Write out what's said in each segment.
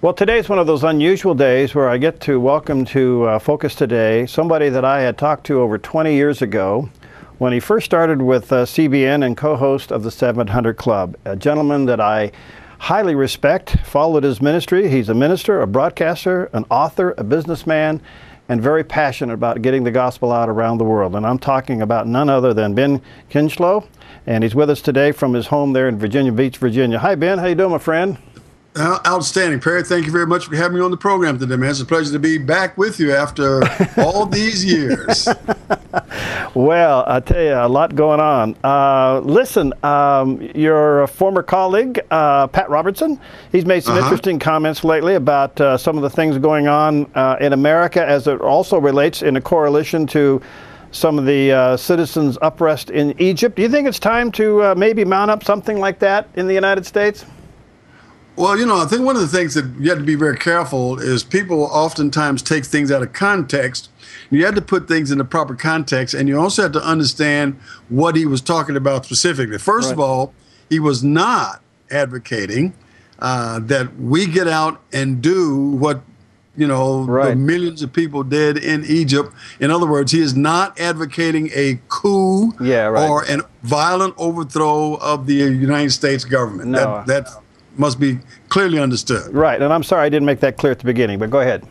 Well, today's one of those unusual days where I get to welcome to Focus Today somebody that I had talked to over 20 years ago when he first started with CBN and co-host of the 700 Club, a gentleman that I highly respect, followed his ministry. He's a minister, a broadcaster, an author, a businessman, and very passionate about getting the gospel out around the world. And I'm talking about none other than Ben Kinchlow, and he's with us today from his home there in Virginia Beach, Virginia. Hi, Ben. How you doing, my friend? Outstanding, Perry. Thank you very much for having me on the program today, man. It's a pleasure to be back with you after all these years. Well, I tell you, a lot going on. Listen, your former colleague, Pat Robertson, he's made some interesting comments lately about some of the things going on in America as it also relates in a correlation to some of the citizens' unrest in Egypt. Do you think it's time to maybe mount up something like that in the United States? Well, you know, I think one of the things that you have to be very careful is people oftentimes take things out of context. You have to put things in the proper context, and you also have to understand what he was talking about specifically. First of all, he was not advocating that we get out and do what, you know, the millions of people did in Egypt. In other words, he is not advocating a coup or a violent overthrow of the United States government. No. That must be clearly understood. Right, and I'm sorry I didn't make that clear at the beginning, but go ahead.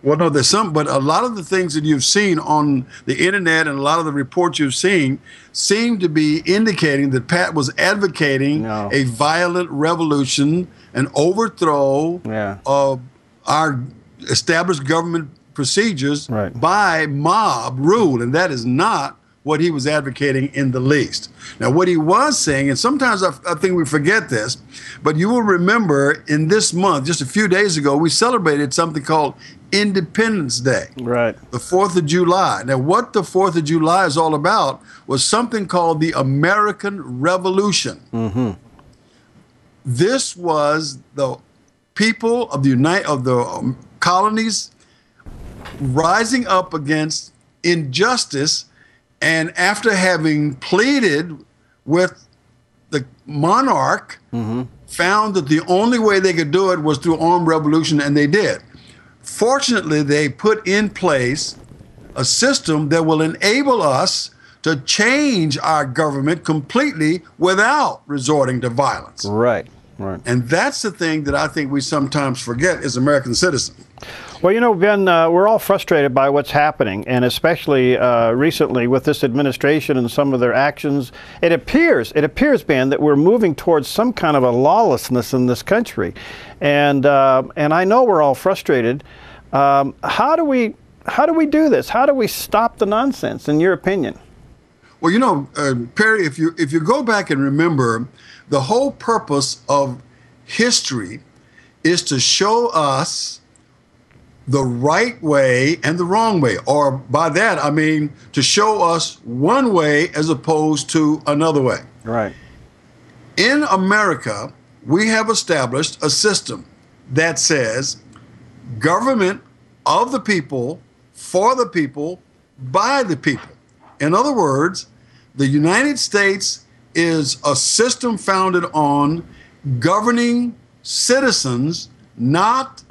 Well, no, there's some, but a lot of the things that you've seen on the internet and a lot of the reports you've seen seem to be indicating that Pat was advocating a violent revolution, an overthrow of our established government procedures by mob rule, and that is not what he was advocating in the least. Now, what he was saying, and sometimes I think we forget this, but you will remember in this month, just a few days ago, we celebrated something called Independence Day, the 4th of July. Now, what the 4th of July is all about was something called the American Revolution. This was the people of the colonies rising up against injustice, and after having pleaded with the monarch, found that the only way they could do it was through armed revolution, and they did. Fortunately, they put in place a system that will enable us to change our government completely without resorting to violence. Right. And that's the thing that I think we sometimes forget as American citizens. Well, you know, Ben, we're all frustrated by what's happening, and especially recently with this administration and some of their actions. It appears, Ben, that we're moving towards some kind of a lawlessness in this country, and I know we're all frustrated. How do we do this? How do we stop the nonsense, in your opinion? Well, you know, Perry, if you go back and remember, the whole purpose of history is to show us the right way and the wrong way. Or by that, I mean to show us one way as opposed to another way. Right. In America, we have established a system that says government of the people, for the people, by the people. In other words, the United States is a system founded on governing citizens, not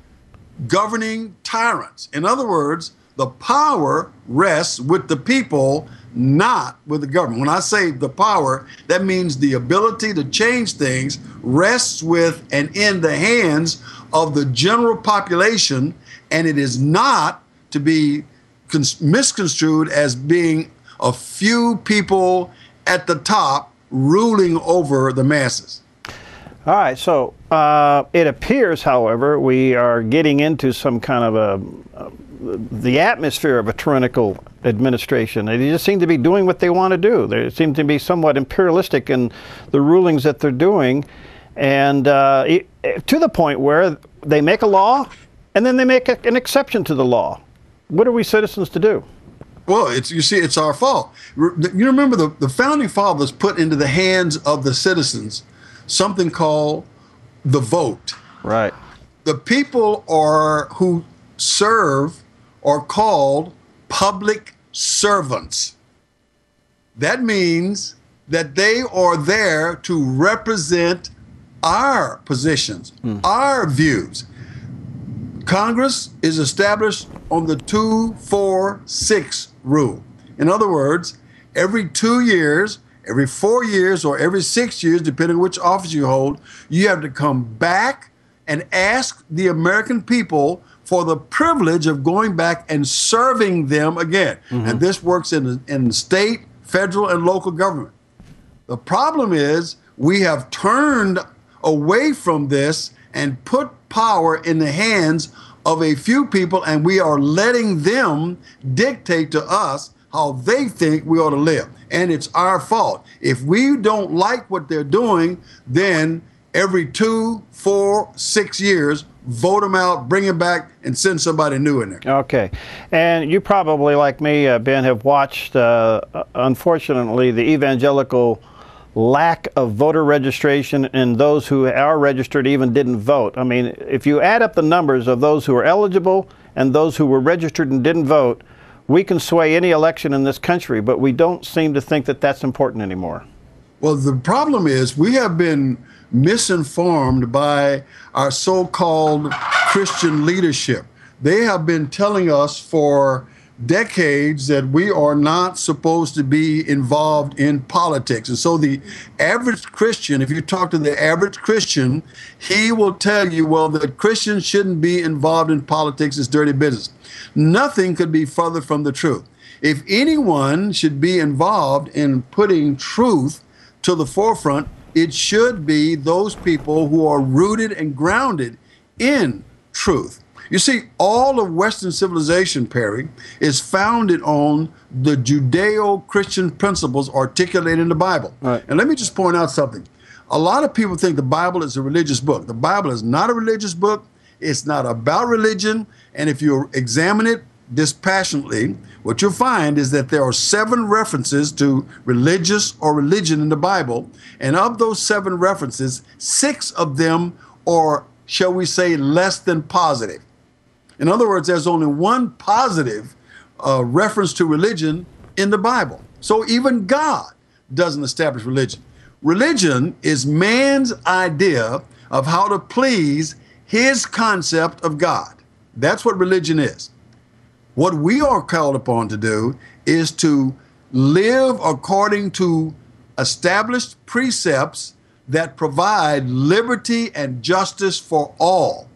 governing tyrants. In other words, the power rests with the people, not with the government. When I say the power, that means the ability to change things rests with and in the hands of the general population, and it is not to be misconstrued as being a few people at the top ruling over the masses. All right, so it appears, however, we are getting into some kind of the atmosphere of a tyrannical administration. They just seem to be doing what they want to do. They seem to be somewhat imperialistic in the rulings that they're doing, and to the point where they make a law and then they make an exception to the law. What are we citizens to do? Well, you see, it's our fault. You remember the founding fathers put into the hands of the citizens something called the vote. Right. The people who serve are called public servants. That means that they are there to represent our positions, our views. Congress is established on the 2-4-6 rule. In other words, every 2 years, every 4 years, or every 6 years, depending on which office you hold, you have to come back and ask the American people for the privilege of going back and serving them again. And this works in the state, federal, and local government. The problem is we have turned away from this and put power in the hands of a few people, and we are letting them dictate to us how they think we ought to live. And it's our fault. If we don't like what they're doing, then every 2, 4, 6 years, vote them out, bring them back, and send somebody new in there. Okay. And you probably, like me, Ben, have watched, unfortunately, the evangelical lack of voter registration, and those who are registered even didn't vote. I mean, if you add up the numbers of those who are eligible and those who were registered and didn't vote, we can sway any election in this country, but we don't seem to think that that's important anymore. Well, the problem is we have been misinformed by our so-called Christian leadership. They have been telling us for decades that we are not supposed to be involved in politics. And so the average Christian, if you talk to the average Christian, he will tell you, well, that Christians shouldn't be involved in politics. It's dirty business. Nothing could be further from the truth. If anyone should be involved in putting truth to the forefront, it should be those people who are rooted and grounded in truth. You see, all of Western civilization, Perry, is founded on the Judeo-Christian principles articulated in the Bible. Right. And let me just point out something. A lot of people think the Bible is a religious book. The Bible is not a religious book. It's not about religion. And if you examine it dispassionately, what you'll find is that there are 7 references to religious or religion in the Bible. And of those 7 references, 6 of them are, shall we say, less than positive. In other words, there's only one positive reference to religion in the Bible. So even God doesn't establish religion. Religion is man's idea of how to please his concept of God. That's what religion is. What we are called upon to do is to live according to established precepts that provide liberty and justice for all.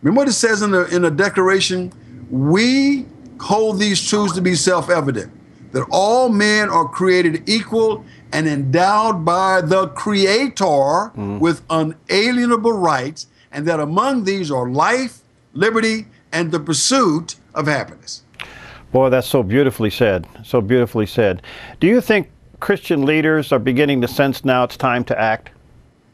Remember what it says in the Declaration? We hold these truths to be self-evident, that all men are created equal and endowed by the Creator with unalienable rights, and that among these are life, liberty, and the pursuit of happiness. Boy, that's so beautifully said. So beautifully said. Do you think Christian leaders are beginning to sense now it's time to act?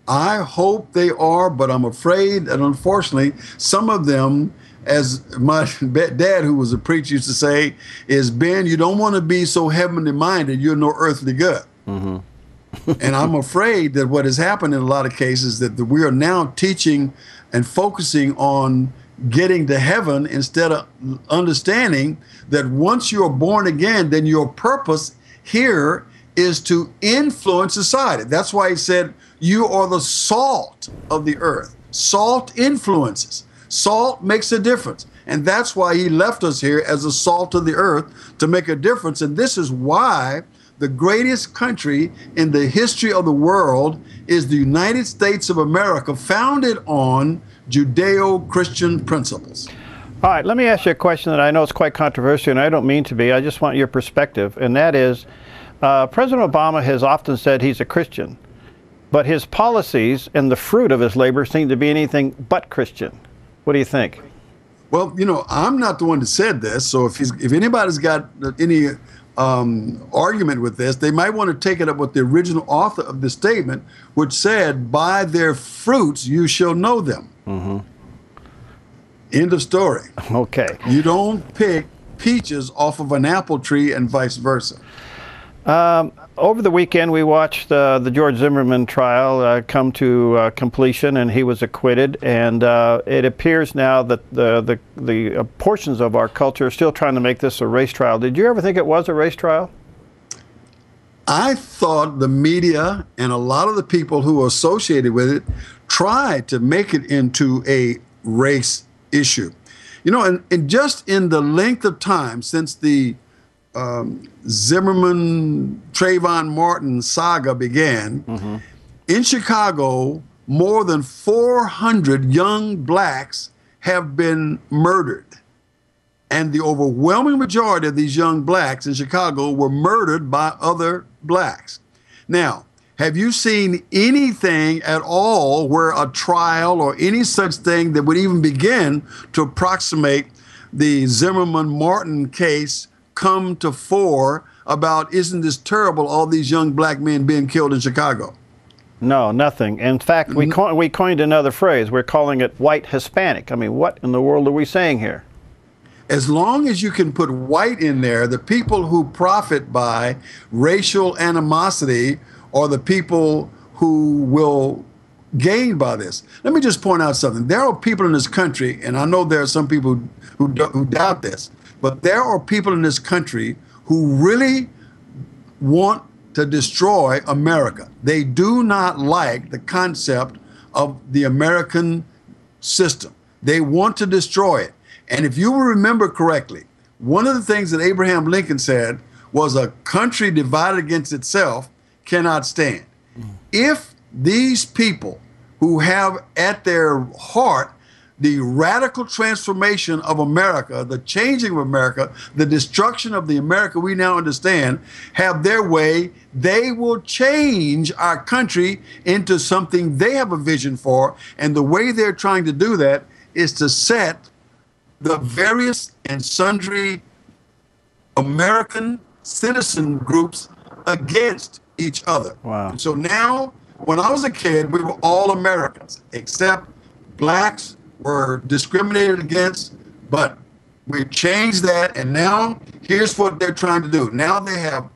I hope they are, but I'm afraid and unfortunately, some of them, as my dad, who was a preacher, used to say, is, Ben, you don't want to be so heavenly minded, you're no earthly good. And I'm afraid that what has happened in a lot of cases that we are now teaching and focusing on getting to heaven instead of understanding that once you're born again, then your purpose here is to influence society. That's why he said, you are the salt of the earth. Salt influences. Salt makes a difference. And that's why he left us here as the salt of the earth to make a difference. And this is why the greatest country in the history of the world is the United States of America, founded on Judeo-Christian principles. All right, let me ask you a question that I know is quite controversial, and I don't mean to be. I just want your perspective, and that is, President Obama has often said he's a Christian, but his policies and the fruit of his labor seem to be anything but Christian. What do you think? Well, you know, I'm not the one that said this, so if anybody's got any argument with this, they might want to take it up with the original author of the statement, which said, by their fruits you shall know them. End of story. Okay. You don't pick peaches off of an apple tree and vice versa. Over the weekend, we watched the George Zimmerman trial come to completion, and he was acquitted. And it appears now that the portions of our culture are still trying to make this a race trial. Did you ever think it was a race trial? I thought the media and a lot of the people who are associated with it tried to make it into a race issue. You know, and just in the length of time since the Zimmerman, Trayvon Martin saga began, in Chicago, more than 400 young blacks have been murdered. And the overwhelming majority of these young blacks in Chicago were murdered by other blacks. Now, have you seen anything at all where a trial or any such thing that would even begin to approximate the Zimmerman-Martin case come to fore about, isn't this terrible, all these young black men being killed in Chicago? No, nothing. In fact, we coined another phrase. We're calling it white Hispanic. I mean, what in the world are we saying here? As long as you can put white in there, the people who profit by racial animosity are the people who will gain by this. Let me just point out something. There are people in this country, and I know there are some people who doubt this, but there are people in this country who really want to destroy America. They do not like the concept of the American system. They want to destroy it. And if you will remember correctly, one of the things that Abraham Lincoln said was a country divided against itself cannot stand. If these people who have at their heart the radical transformation of America, the changing of America, the destruction of the America we now understand, have their way, they will change our country into something they have a vision for. And the way they're trying to do that is to set the various and sundry American citizen groups against each other. Wow. And so now, when I was a kid, we were all Americans, except blacks were discriminated against, but we changed that, and now here's what they're trying to do. Now they have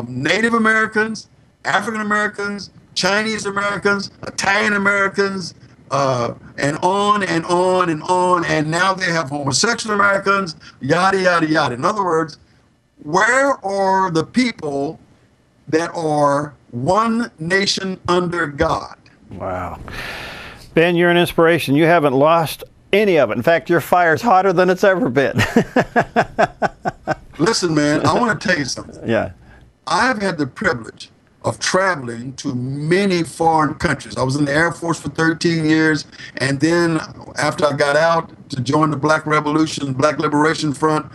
Native Americans, African Americans, Chinese Americans, Italian Americans, and on and on and on, and now they have homosexual Americans, yada, yada, yada. In other words, where are the people that are one nation under God? Wow. Ben, you're an inspiration. You haven't lost any of it. In fact, your fire's hotter than it's ever been. Listen, man, I want to tell you something. Yeah. I've had the privilege of traveling to many foreign countries. I was in the Air Force for 13 years, and then after I got out to join the Black Revolution, Black Liberation Front,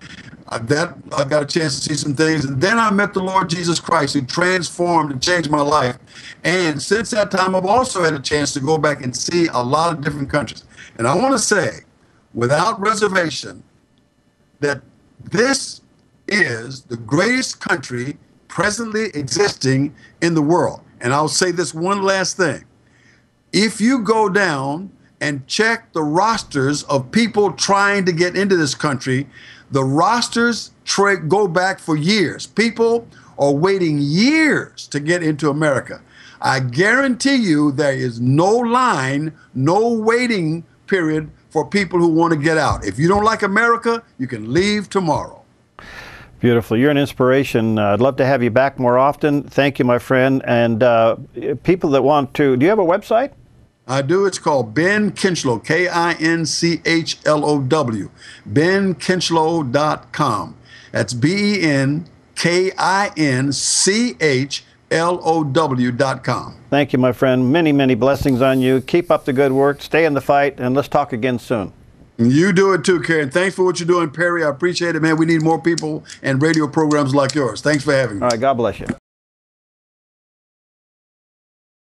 I got a chance to see some things, and then I met the Lord Jesus Christ, who transformed and changed my life. And since that time, I've also had a chance to go back and see a lot of different countries. And I want to say, without reservation, that this is the greatest country presently existing in the world. And I'll say this one last thing. If you go down and check the rosters of people trying to get into this country, the rosters go back for years. People are waiting years to get into America. I guarantee you there is no line, no waiting period for people who want to get out. If you don't like America, you can leave tomorrow. Beautiful. You're an inspiration. I'd love to have you back more often. Thank you, my friend. And people that want to, do you have a website? I do. It's called Ben Kinchlow, Kinchlow, benkinchlow.com. That's BenKinchlow.com. Thank you, my friend. Many, many blessings on you. Keep up the good work. Stay in the fight, and let's talk again soon. You do it too, Karen. Thanks for what you're doing, Perry. I appreciate it, man. We need more people and radio programs like yours. Thanks for having me. All right. God bless you.